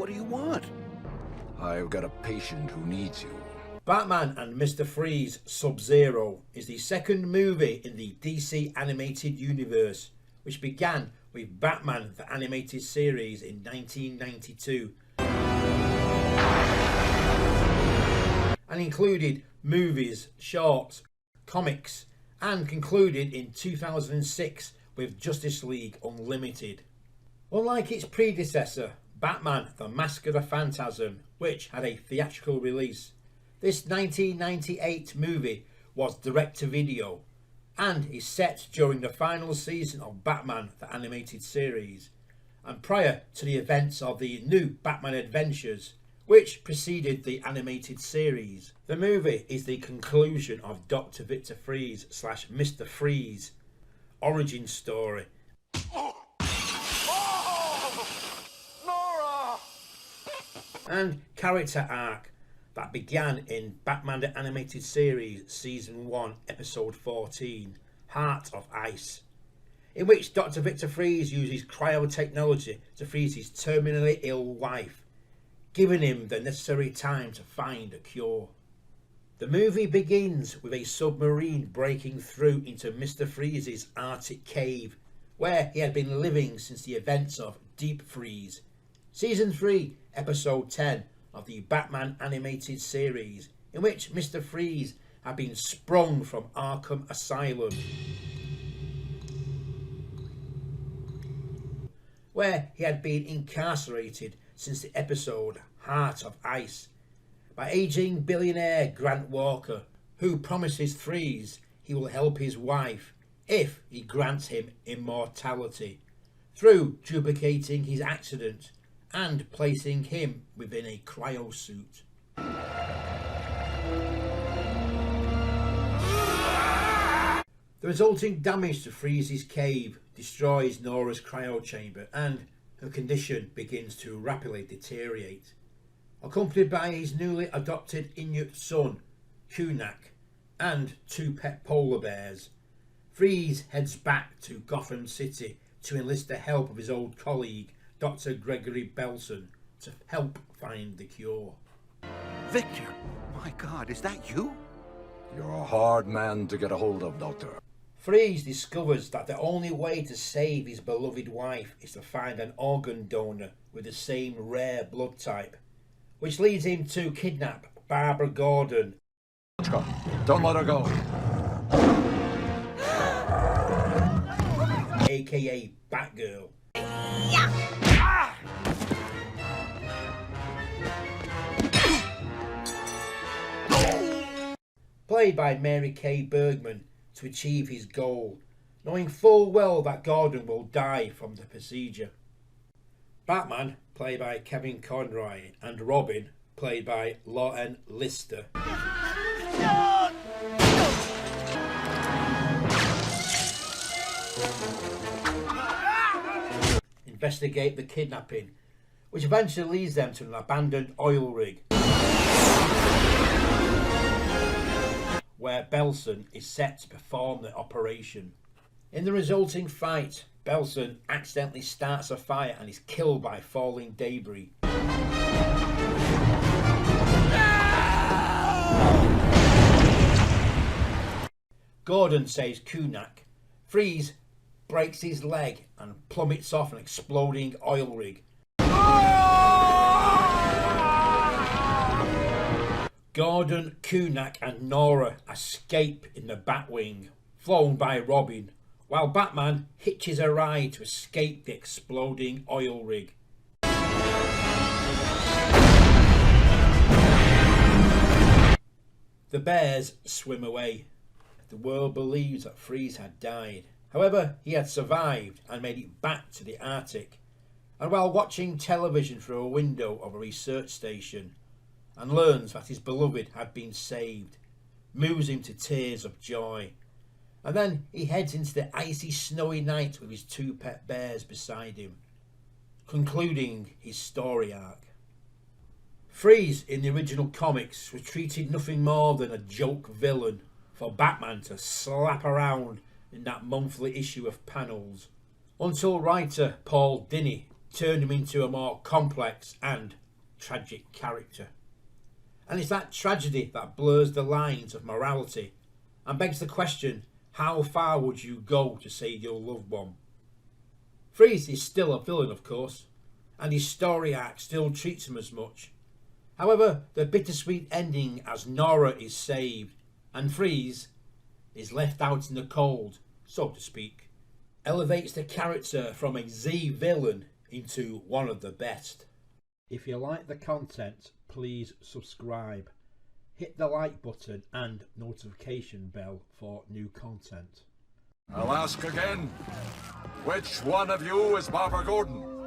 What do you want? I've got a patient who needs you. Batman and Mr. Freeze Subzero is the second movie in the DC animated universe, which began with Batman the Animated Series in 1992 and included movies, shorts, comics, and concluded in 2006 with Justice League Unlimited. Unlike its predecessor, Batman the Mask of the Phantasm, which had a theatrical release, this 1998 movie was direct-to-video and is set during the final season of Batman the Animated Series and prior to the events of the new Batman Adventures, which preceded the animated series. The movie is the conclusion of Dr. Victor Freeze / Mr. Freeze origin story. Nora! And character arc that began in Batman the Animated Series Season 1 Episode 14, Heart of Ice, in which Dr. Victor Freeze uses cryotechnology to freeze his terminally ill wife, giving him the necessary time to find a cure. The movie begins with a submarine breaking through into Mr. Freeze's Arctic cave, where he had been living since the events of Deep Freeze, Season 3, Episode 10 of the Batman Animated Series, in which Mr. Freeze had been sprung from Arkham Asylum, where he had been incarcerated since the episode Heart of Ice, by aging billionaire Grant Walker, who promises Freeze he will help his wife if he grants him immortality through duplicating his accident and placing him within a cryosuit. The resulting damage to Freeze's cave destroys Nora's cryo chamber and her condition begins to rapidly deteriorate. Accompanied by his newly adopted Inuit son, Kunak, and 2 pet polar bears, Freeze heads back to Gotham City to enlist the help of his old colleague, Dr. Gregory Belson, to help find the cure. Victor! My God, is that you? You're a hard man to get a hold of, Doctor. Freeze discovers that the only way to save his beloved wife is to find an organ donor with the same rare blood type, which leads him to kidnap Barbara Gordon, Don't let her go. aka Batgirl. Played by Mary Kay Bergman, to achieve his goal, knowing full well that Gordon will die from the procedure. Batman, played by Kevin Conroy, and Robin, played by Lauren Lister, investigate the kidnapping, which eventually leads them to an abandoned oil rig where Belson is set to perform the operation. In the resulting fight, Belson accidentally starts a fire and is killed by falling debris. Gordon saves Kunak. Freeze breaks his leg and plummets off an exploding oil rig. Gordon, Kunak and Nora escape in the Batwing, flown by Robin, while Batman hitches a ride to escape the exploding oil rig. The bears swim away. The world believes that Freeze had died. However, he had survived and made it back to the Arctic. And while watching television through a window of a research station, and learns that his beloved had been saved, moves him to tears of joy. And then he heads into the icy, snowy night with his 2 pet bears beside him, concluding his story arc. Freeze in the original comics was treated nothing more than a joke villain for Batman to slap around in that monthly issue of panels, until writer Paul Dini turned him into a more complex and tragic character. And it's that tragedy that blurs the lines of morality and begs the question, how far would you go to save your loved one? Freeze is still a villain, of course, and his story arc still treats him as much. However, the bittersweet ending as Nora is saved and Freeze is left out in the cold, so to speak, elevates the character from a Z villain into one of the best. If you like the content, please subscribe. Hit the like button and notification bell for new content. I'll ask again. Which one of you is Barbara Gordon?